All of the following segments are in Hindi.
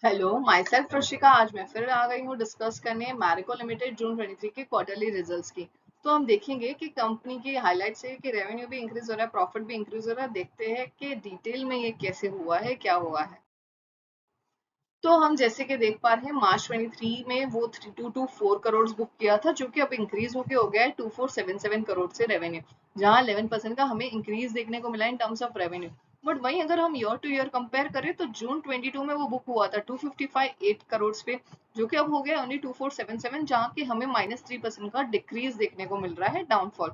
Hello, my self Rashika. आज मैं फिर आ गई हूँ डिस्कस करने मैरिको लिमिटेड जून 23 के क्वार्टरली रिजल्ट्स की। तो हम देखेंगे कि कंपनी की हाइलाइट्स है कि रेवेन्यू भी इंक्रीज हो रहा है, प्रॉफिट भी इंक्रीज हो रहा है। देखते हैं कि डिटेल में ये कैसे हुआ है, क्या हुआ है। तो हम जैसे कि देख पा रहे हैं मार्च 23 में वो 3224 करोड़ बुक किया था, जो कि अब इंक्रीज होके हो गया है 2477 करोड़ से रेवेन्यू, जहां 11% का हमें इंक्रीज देखने को मिला in terms of revenue. But वहीं अगर हम ईयर टू ईयर कंपेयर करें तो जून 22 में वो बुक हुआ था 255 करोड़ पे, जो कि अब हो गया ओनली 2477, जहां की हमें -3% का डिक्रीज देखने को मिल रहा है, डाउनफॉल।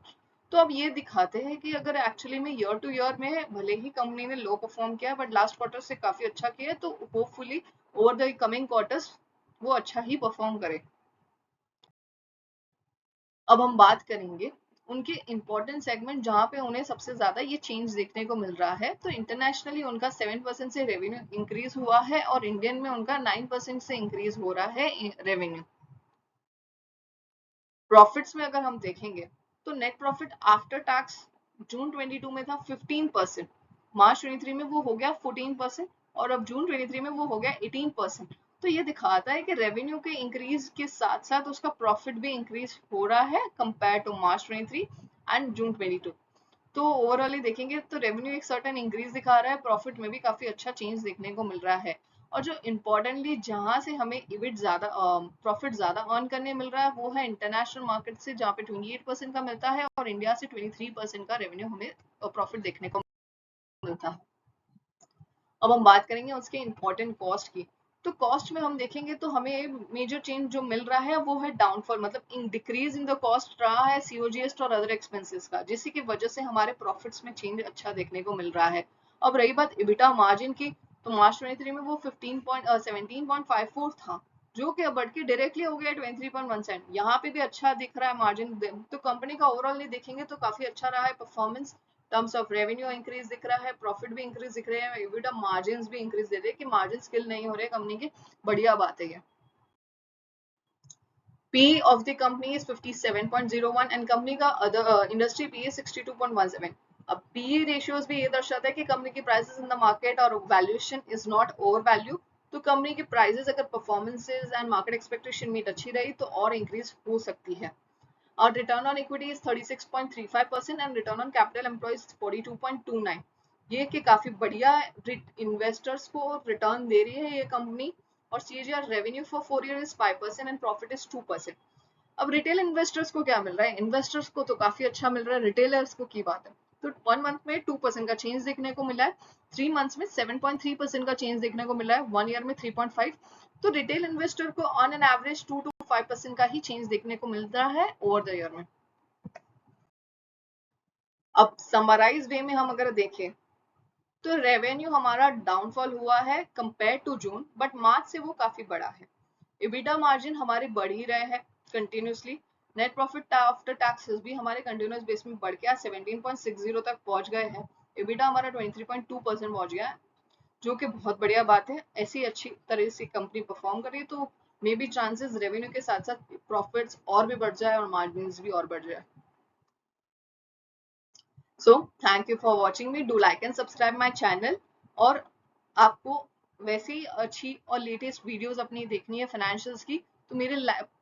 तो अब ये दिखाते हैं कि अगर एक्चुअली में ईयर टू ईयर में भले ही कंपनी ने लो परफॉर्म किया बट लास्ट क्वार्टर से काफी अच्छा किया है, तो hopefully over the coming quarters वो अच्छा ही परफॉर्म करे। अब हम बात करेंगे उनके इंपॉर्टेंट सेगमेंट जहां पे उन्हें सबसे ज्यादा ये चेंज देखने को मिल रहा है। तो इंटरनेशनली उनका 7% से रेवेन्यू इंक्रीज हुआ है और इंडियन में उनका 9% से इंक्रीज हो रहा है रेवेन्यू। प्रॉफिट्स में अगर हम देखेंगे तो नेट प्रॉफिट आफ्टर टैक्स जून 22 में था 15%, मार्च 23 में वो हो गया 14% और अब जून 23 में वो हो गया 18%। तो ये दिखाता है कि रेवेन्यू के इंक्रीज के साथ साथ उसका प्रॉफिट भी इंक्रीज हो रहा है compare to March 23 and June 22। तो ओवरऑली देखेंगे तो रेवेन्यू एक सर्टेन इंक्रीज दिखा रहा है, प्रॉफिट में भी काफी अच्छा चेंज देखने को मिल रहा है। और जो इम्पोर्टेंटली जहां से हमें इबिट ज्यादा प्रॉफिट ज्यादा अर्न करने मिल रहा है वो है इंटरनेशनल मार्केट से, जहाँ पे 28% का मिलता है और इंडिया से 23% का रेवेन्यू हमें प्रॉफिट देखने को मिलता है। अब हम बात करेंगे उसके इम्पोर्टेंट कॉस्ट की। तो कॉस्ट में हम देखेंगे तो हमें मेजर चेंज जो मिल रहा है वो है डाउनफॉल, मतलब in decrease in the cost रहा है सीओजीएस और अदर एक्सपेंसेस का, जिसकी की वजह से हमारे प्रॉफिट्स में चेंज अच्छा देखने को मिल रहा है। अब रही बात इबिटा मार्जिन की, तो मार्च 23 में वो 17.54 था, जो कि अब बढ़ के डायरेक्टली हो गया 23.1। यहाँ पे भी अच्छा दिख रहा है मार्जिन। तो कंपनी का ओवरऑल नहीं देखेंगे तो काफी अच्छा रहा है performance. Terms of revenue increase दिख रहा है, प्रॉफिट भी इंक्रीज दिख रहे हैं, एबिटा मार्जिन्स भी इंक्रीज दे रहे हैं कि मार्जिन स्किल नहीं हो रहे कंपनी की। बढ़िया बात है ये। P of the company is 57.01 and company का अदर इंडस्ट्री P is 62.17। अब PE रेशियोज भी ये दर्शाता है कि कंपनी की प्राइसेस इन द मार्केट और valuation is not over value. तो कंपनी की प्राइसेस अगर performances and market expectation meet अच्छी रही तो और इंक्रीज हो सकती है। Our return on equity is 36.35% and return on capital employed is 42.29। ये कि काफी बढ़िया इन्वेस्टर्स को रिटर्न दे रही है ये कंपनी। और CAGR revenue for 4 year is 5% and profit is 2%। अब रिटेल इन्वेस्टर्स को क्या मिल रहा है? इन्वेस्टर्स को तो काफी अच्छा मिल रहा है, रिटेलर्स को की बात है। तो 1 मंथ में 2% का चेंज देखने को मिला है, 3 मंथ्स में 7.3% का चेंज देखने को मिला है, 1 ईयर में 3.5। तो रिटेल इन्वेस्टर को ऑन एन एवरेज 2 to 5% का ही चेंज देखने को मिल रहा है ओवर द ईयर में। अब समराइज वे में हम अगर देखें तो रेवेन्यू हमारा डाउनफॉल हुआ है कंपेयर टू जून, बट मार्च से वो काफी बड़ा है। इबिटा मार्जिन हमारे बढ़ ही रहे हैं continuously. Net profit after taxes भी हमारे कंटिन्यूस बेस में बढ़ के 17.60 तक पहुंच गए हैं। इबिटा हमारा 23.2% पहुंच गया है, जो कि बहुत बढ़िया बात है। ऐसी अच्छी तरह से कंपनी परफॉर्म कर रही है तो मे बी चांसेस रेवेन्यू के साथ साथ प्रॉफिट्स और भी बढ़ जाए और मार्जिन भी और बढ़ जाए। So thank you for watching me, do like and subscribe my channel. और आपको वैसे ही अच्छी और लेटेस्ट वीडियोस अपनी देखनी है फाइनेंशियल्स की, तो मेरे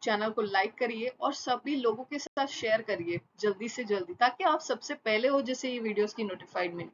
चैनल को लाइक करिए और सभी लोगों के साथ शेयर करिए जल्दी से जल्दी, ताकि आप सबसे पहले हो जिससे ये वीडियोस की नोटिफाइड मिले।